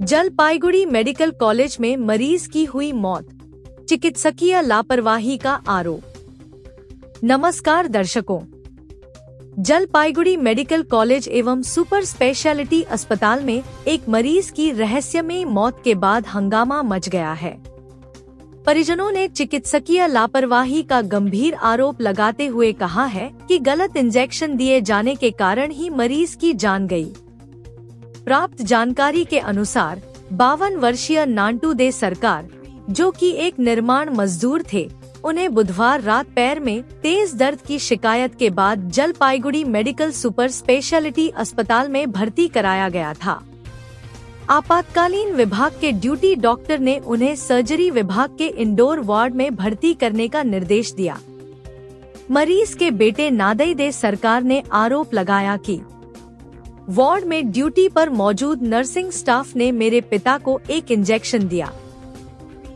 Jalpaiguri medical College में मरीज की हुई मौत, चिकित्सकीय लापरवाही का आरोप। नमस्कार दर्शकों, जलपाईगुड़ी मेडिकल कॉलेज एवं सुपर स्पेशलिटी अस्पताल में एक मरीज की रहस्यमयी मौत के बाद हंगामा मच गया है। परिजनों ने चिकित्सकीय लापरवाही का गंभीर आरोप लगाते हुए कहा है कि गलत इंजेक्शन दिए जाने के कारण ही मरीज की जान गई। प्राप्त जानकारी के अनुसार 52 वर्षीय नांटू दे सरकार, जो कि एक निर्माण मजदूर थे, उन्हें बुधवार रात पैर में तेज दर्द की शिकायत के बाद जलपाईगुड़ी मेडिकल सुपर स्पेशलिटी अस्पताल में भर्ती कराया गया था। आपातकालीन विभाग के ड्यूटी डॉक्टर ने उन्हें सर्जरी विभाग के इंडोर वार्ड में भर्ती करने का निर्देश दिया। मरीज के बेटे नादई दे सरकार ने आरोप लगाया कि वार्ड में ड्यूटी पर मौजूद नर्सिंग स्टाफ ने मेरे पिता को एक इंजेक्शन दिया।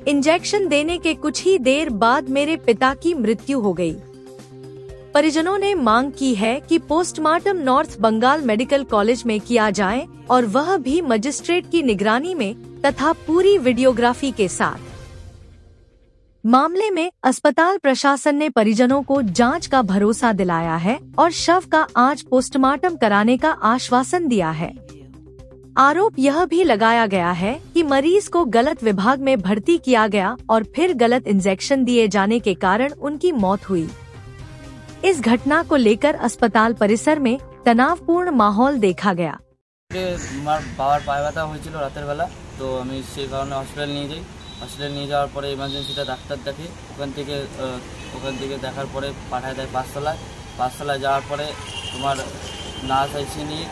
इंजेक्शन देने के कुछ ही देर बाद मेरे पिता की मृत्यु हो गई। परिजनों ने मांग की है कि postmortem North Bengal Medical College में किया जाए और वह भी मजिस्ट्रेट की निगरानी में तथा पूरी वीडियोग्राफी के साथ। मामले में अस्पताल प्रशासन ने परिजनों को जांच का भरोसा दिलाया है और शव का आज पोस्टमार्टम कराने का आश्वासन दिया है। आरोप यह भी लगाया गया है कि मरीज को गलत विभाग में भर्ती किया गया और फिर गलत इंजेक्शन दिए जाने के कारण उनकी मौत हुई। इस घटना को लेकर अस्पताल परिसर में तनावपूर्ण माहौल देखा गया। বাবার পায়ে ব্যথা হয়েছিল রাতের বেলা, তো আমি সেই কারণে হসপিটাল নিয়ে যাই। হসপিটাল নিয়ে যাওয়ার পরে ইমার্জেন্সিতে ডাক্তার দেখে, ওখান থেকে দেখার পরে পাঠায় দেয় পাঁচতলায় যাওয়ার পরে তোমার নার্স আইসি নিয়ে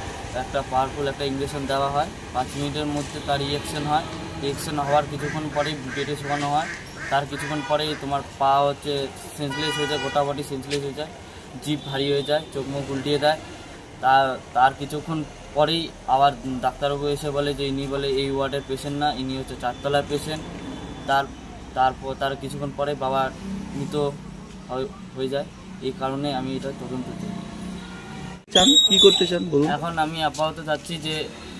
একটা পাওয়ারফুল একটা ইঞ্জেকশন দেওয়া হয়। 5 মিনিটের মধ্যে তার রিঅ্যাকশন হয়। রিঅ্যাকশন হওয়ার কিছুক্ষণ পরেই বেডে শোয়ানো হয়। তার কিছুক্ষণ পরেই তোমার পা হচ্ছে সেন্সলেস হয়ে যায়, গোটা বডি সেন্সলেস হয়ে যায়, জিভ ভারী হয়ে যায়, চোখ মুখ উল্টিয়ে দেয়। তার কিছুক্ষণ পরেই আবার ডাক্তারবাবু এসে বলে যে ইনি বলে এই ওয়ার্ডের পেশেন্ট না, ইনি হচ্ছে 4 তলার পেশেন্ট। তার কিছুক্ষণ পরে বাবা মৃত হয়ে যায়। এই কারণে আমি এটা তদন্ত চান কি করতে চান বলুন। এখন আমি আপাতত চাচ্ছি যে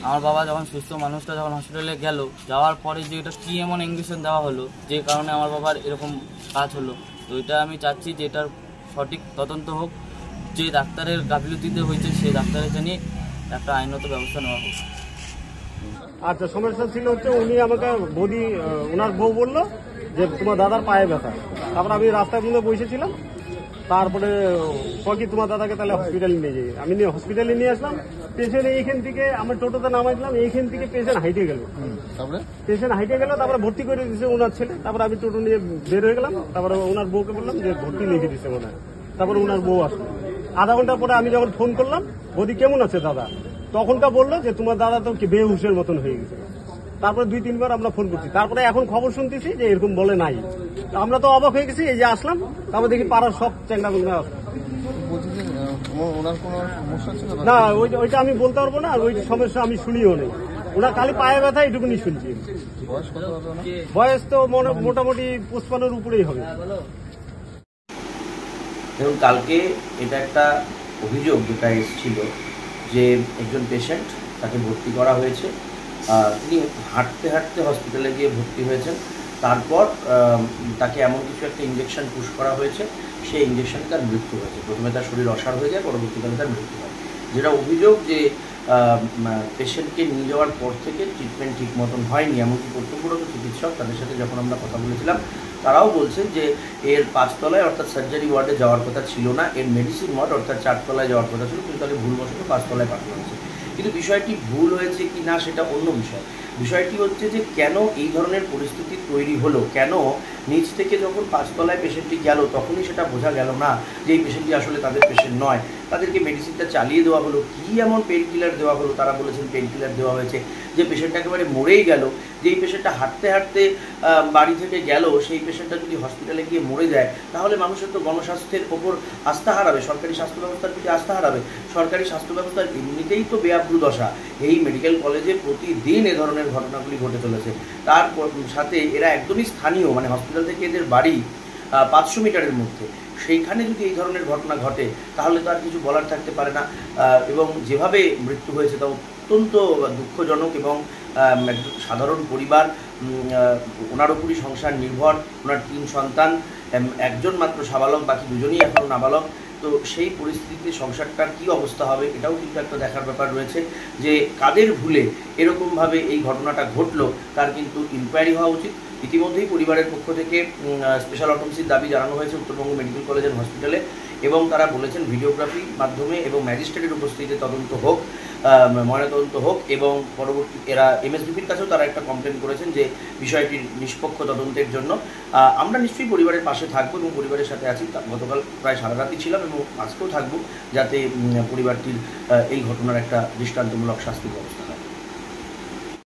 আমার বাবা যখন সুস্থ মানুষটা যখন হসপিটালে গেল, যাওয়ার পরে যে এটা কী এমন ইঞ্জেকশন দেওয়া হলো যে কারণে আমার বাবার এরকম কাজ হলো, তো এটা আমি চাচ্ছি যে এটার সঠিক তদন্ত হোক। যে ডাক্তারের গাফিলতিতে হয়েছে সেই ডাক্তারের জানিয়ে একটা আইনত ব্যবস্থা নেওয়া হোক। আচ্ছা, সমস্যা ছিল হচ্ছে উনি আমাকে ওনার বউ বললো যে তোমার দাদার পায়ে ব্যথা। তারপর আমি রাস্তায় মধ্যে বসেছিলাম। তারপরে কি তোমার দাদাকে তাহলে হসপিটালে নিয়ে যাই। আমি হসপিটালে নিয়ে আসলাম। পেশেন্ট এইখান থেকে আমার টোটোতে নামাইছিলাম, এইখান থেকে পেশেন্ট হাইটে গেল। তারপরে ভর্তি করে দিয়েছে ওনার ছেলে। তারপরে আমি টোটো নিয়ে বের হয়ে গেলাম। তারপরে ওনার বউকে বললাম যে ভর্তি লিখে দিচ্ছে মনে হয়। তারপরে ওনার বউ আসলো। আধা ঘন্টা পরে আমি যখন ফোন করলাম, বৌদি কেমন আছে দাদা, তখনটা বললো যে তোমার দাদা তো বেহুশের মতন হয়ে গেছে। তারপরে 2-3 বার আমরা ফোন করছি। তারপরে এখন খবর শুনতেছি যে এরকম বলে নাই। আমরা তো অবাক হয়ে গেছি, এই যে আসলাম। তারপর দেখি পাড়ার সব চ্যাংড়া গুলো না, ওইটা আমি বলতে পারবো না। ওই সমস্যা আমি শুনিও নেই। ওনার খালি পায়ে ব্যথা এইটুকুনি শুনছি। বয়স তো মোটামুটি 55-এর উপরেই হবে। এবং কালকে এটা একটা অভিযোগ যেটা এসেছিল যে একজন পেশেন্ট, তাকে ভর্তি করা হয়েছে। তিনি হাঁটতে হাঁটতে হসপিটালে গিয়ে ভর্তি হয়েছেন। তারপর তাকে এমন কিছু একটা ইঞ্জেকশন পুশ করা হয়েছে, সেই ইঞ্জেকশনে তার মৃত্যু হয়েছে। প্রথমে তার শরীর অসাড় হয়ে যায়, পরবর্তীকালে তার মৃত্যু হয়। যেটা অভিযোগ যে পেশেন্টকে নিয়ে যাওয়ার পর থেকে ট্রিটমেন্ট ঠিক মতন হয়নি। এমনকি কর্তব্যরত চিকিৎসক তাদের সাথে যখন আমরা কথা বলেছিলাম, তারাও বলছেন যে এর 5 তলায় অর্থাৎ সার্জারি ওয়ার্ডে যাওয়ার কথা ছিল না, এর মেডিসিন ওয়ার্ড অর্থাৎ 4 তলায় যাওয়ার কথা ছিল, কিন্তু তাকে ভুলবশত 5 তলায় পাঠানো হয়েছে। কিন্তু বিষয়টি ভুল হয়েছে কি না সেটা অন্য বিষয়। বিষয়টি হচ্ছে যে কেন এই ধরনের পরিস্থিতি তৈরি হলো, কেন নিচ থেকে যখন 5 তলায় পেশেন্টটি গেল তখনই সেটা বোঝা গেল না যে এই পেশেন্টটি আসলে তাদের পেশেন্ট নয়। তাদেরকে মেডিসিনটা চালিয়ে দেওয়া হলো। কী এমন পেন কিলার দেওয়া হলো, তারা বলেছেন পেন কিলার দেওয়া হয়েছে, যে পেশেন্টটা একেবারে মরেই গেল। যেই পেশেন্টটা হাঁটতে হাঁটতে বাড়ি থেকে গেল, সেই পেশেন্টটা যদি হসপিটালে গিয়ে মরে যায়, তাহলে মানুষের তো গণস্বাস্থ্যের ওপর আস্থা হারাবে, সরকারি স্বাস্থ্য ব্যবস্থার প্রতি আস্থা হারাবে। সরকারি স্বাস্থ্য ব্যবস্থার এমনিতেই তো বেআব্রুদশা। এই মেডিকেল কলেজে প্রতিদিন এ ধরনের ঘটনাগুলি ঘটে চলেছে। তার সাথে এরা একদমই স্থানীয়, মানে হসপিটাল থেকে এদের বাড়ি 500 মিটারের মধ্যে, সেইখানে যদি এই ধরনের ঘটনা ঘটে তাহলে তো আর কিছু বলার থাকতে পারে না। এবং যেভাবে মৃত্যু হয়েছে তা অত্যন্ত দুঃখজনক এবং একজন সাধারণ পরিবার, ওনার উপরই সংসার নির্ভর, ওনার 3 সন্তান, একজন মাত্র সাবালক, বাকি দুজনই এখনও নাবালক। তো সেই পরিস্থিতিতে সংসারটার কী অবস্থা হবে এটাও কিন্তু একটা দেখার ব্যাপার রয়েছে, যে কাদের ভুলে এরকমভাবে এই ঘটনাটা ঘটলো তার কিন্তু ইনকোয়ারি হওয়া উচিত। ইতিমধ্যেই পরিবারের পক্ষ থেকে স্পেশাল অটোপসির দাবি জানানো হয়েছে উত্তরবঙ্গ মেডিকেল কলেজ অ্যান্ড হসপিটালে, এবং তারা বলেছেন ভিডিওগ্রাফির মাধ্যমে এবং ম্যাজিস্ট্রেটের উপস্থিতিতে তদন্ত হোক, ময়নাতদন্ত হোক, এবং পরবর্তী এরা এমএসবিপির কাছেও তারা একটা কমপ্লেন করেছেন যে বিষয়টির নিষ্পক্ষ তদন্তের জন্য। আমরা নিশ্চয়ই পরিবারের পাশে থাকবো এবং পরিবারের সাথে আছি। গতকাল প্রায় সারা রাতই ছিলাম এবং আজকেও থাকবো, যাতে পরিবারটির এই ঘটনার একটা দৃষ্টান্তমূলক শাস্তির ব্যবস্থা।